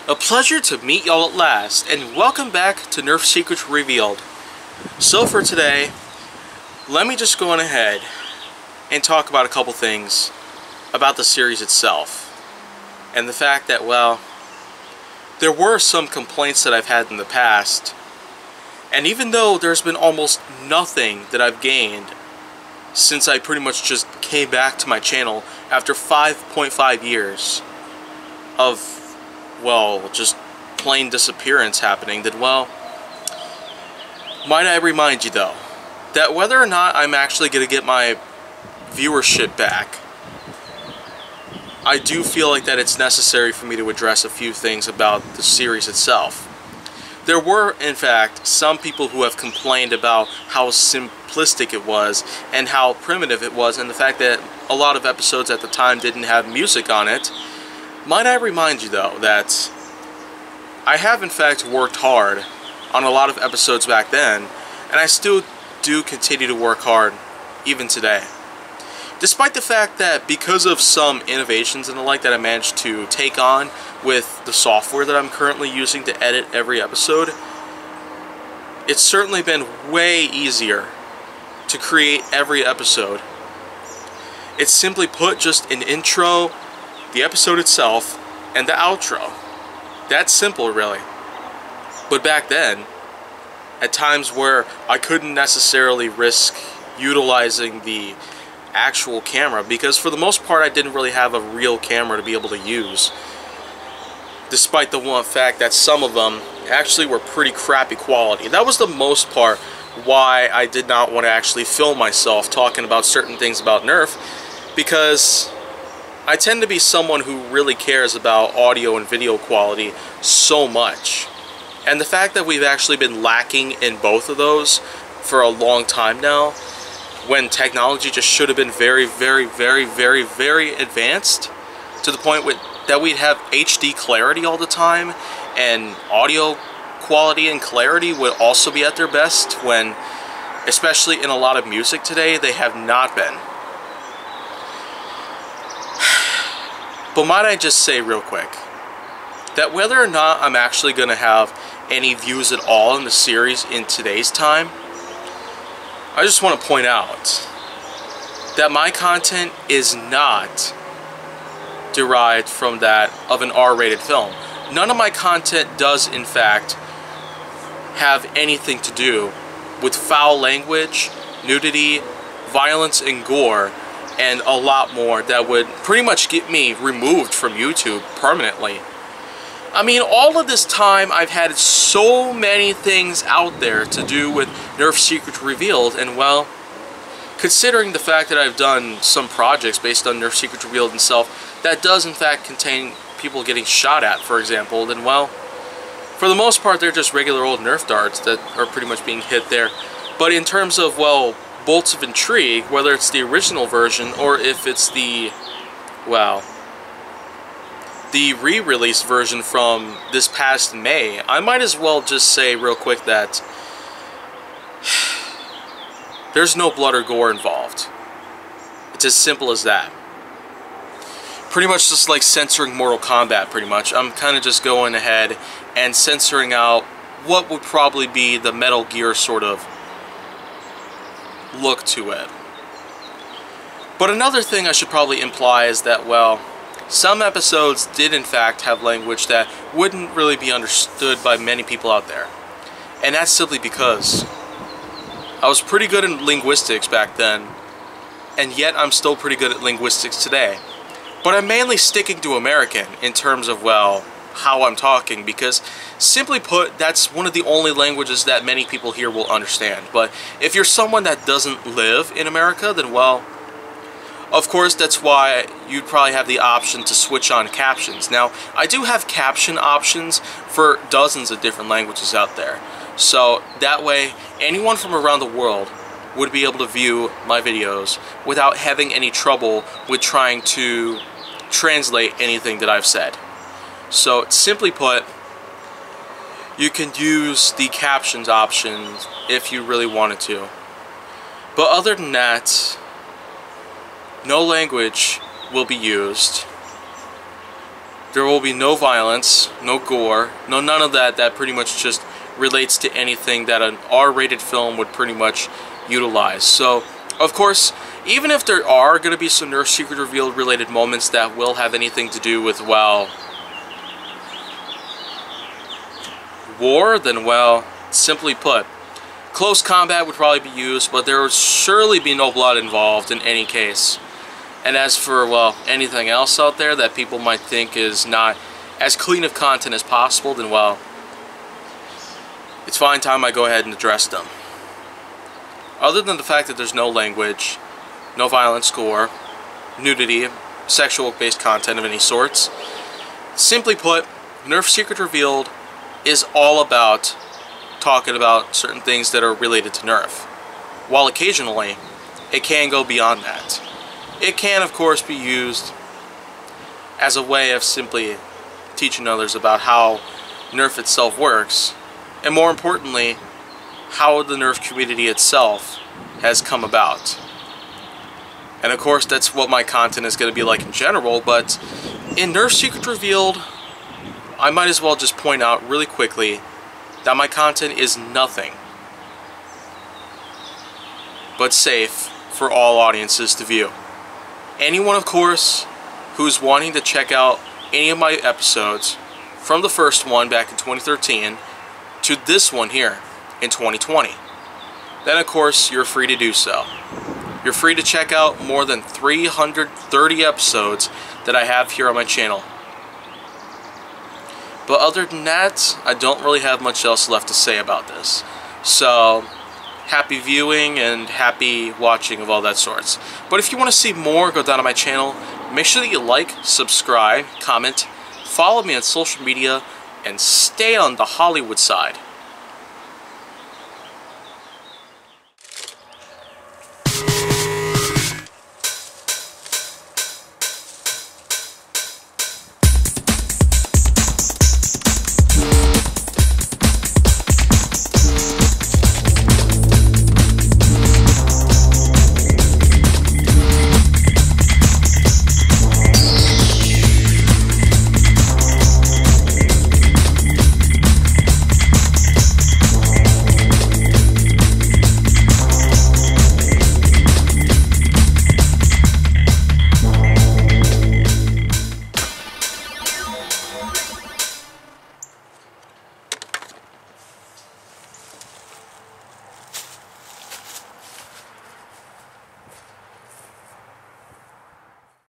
A pleasure to meet y'all at last, and welcome back to Nerf Secrets Revealed. So for today, let me just go on ahead and talk about a couple things about the series itself. And the fact that, well, there were some complaints that I've had in the past, and even though there's been almost nothing that I've gained since I pretty much just came back to my channel after 5.5 years of, well, just plain disappearance happening, then, well, might I remind you, though, that whether or not I'm actually going to get my viewership back, I do feel like that it's necessary for me to address a few things about the series itself. There were, in fact, some people who have complained about how simplistic it was and how primitive it was, and the fact that a lot of episodes at the time didn't have music on it. Might I remind you, though, that I have, in fact, worked hard on a lot of episodes back then, and I still do continue to work hard even today. Despite the fact that because of some innovations and the like that I managed to take on with the software that I'm currently using to edit every episode, it's certainly been way easier to create every episode. It's simply put just an intro, the episode itself, and the outro. That's simple, really. But back then, at times where I couldn't necessarily risk utilizing the actual camera, because for the most part I didn't really have a real camera to be able to use, despite the one fact that some of them actually were pretty crappy quality. That was the most part why I did not want to actually film myself talking about certain things about Nerf, because I tend to be someone who really cares about audio and video quality so much. And the fact that we've actually been lacking in both of those for a long time now, when technology just should have been very, very, very, very, very advanced, to the point that we'd have HD clarity all the time, and audio quality and clarity would also be at their best, when, especially in a lot of music today, they have not been. But might I just say real quick, that whether or not I'm actually going to have any views at all in the series in today's time, I just want to point out that my content is not derived from that of an R-rated film. None of my content does, in fact, have anything to do with foul language, nudity, violence, and gore, and a lot more that would pretty much get me removed from YouTube permanently. I mean, all of this time I've had so many things out there to do with Nerf Secrets Revealed, and well, considering the fact that I've done some projects based on Nerf Secrets Revealed itself that does in fact contain people getting shot at, for example, then well, for the most part they're just regular old Nerf darts that are pretty much being hit there. But in terms of, well, bolts of intrigue, whether it's the original version or if it's the, well, the re-release version from this past May, I might as well just say real quick that there's no blood or gore involved. It's as simple as that. Pretty much just like censoring Mortal Kombat, pretty much. I'm kind of just going ahead and censoring out what would probably be the Metal Gear sort of look to it. But another thing I should probably imply is that, well, some episodes did in fact have language that wouldn't really be understood by many people out there. And that's simply because I was pretty good in linguistics back then, and yet I'm still pretty good at linguistics today. But I'm mainly sticking to American in terms of, well, how I'm talking, because simply put, that's one of the only languages that many people here will understand. But if you're someone that doesn't live in America, then, well, of course, that's why you'd probably have the option to switch on captions. Now, I do have caption options for dozens of different languages out there. So that way, anyone from around the world would be able to view my videos without having any trouble with trying to translate anything that I've said. So, simply put, you can use the captions option if you really wanted to. But other than that, no language will be used. There will be no violence, no gore, no none of that. That pretty much just relates to anything that an R-rated film would pretty much utilize. So, of course, even if there are going to be some Nerf Secret Revealed related moments that will have anything to do with, well, war, then, well, simply put, close combat would probably be used, but there would surely be no blood involved in any case. And as for, well, anything else out there that people might think is not as clean of content as possible, then, well, it's fine time I go ahead and address them. Other than the fact that there's no language, no violence, gore, nudity, sexual-based content of any sorts, simply put, Nerf Secret Revealed is all about talking about certain things that are related to Nerf, while occasionally it can go beyond that. It can, of course, be used as a way of simply teaching others about how Nerf itself works, and more importantly, how the Nerf community itself has come about. And of course, that's what my content is going to be like in general, but in Nerf Secret Revealed, I might as well just point out really quickly that my content is nothing but safe for all audiences to view. Anyone, of course, who's wanting to check out any of my episodes, from the first one back in 2013 to this one here in 2020, then of course you're free to do so. You're free to check out more than 330 episodes that I have here on my channel. But other than that, I don't really have much else left to say about this. So, happy viewing and happy watching of all that sorts. But if you want to see more, go down to my channel. Make sure that you like, subscribe, comment, follow me on social media, and stay on the Hollywood side.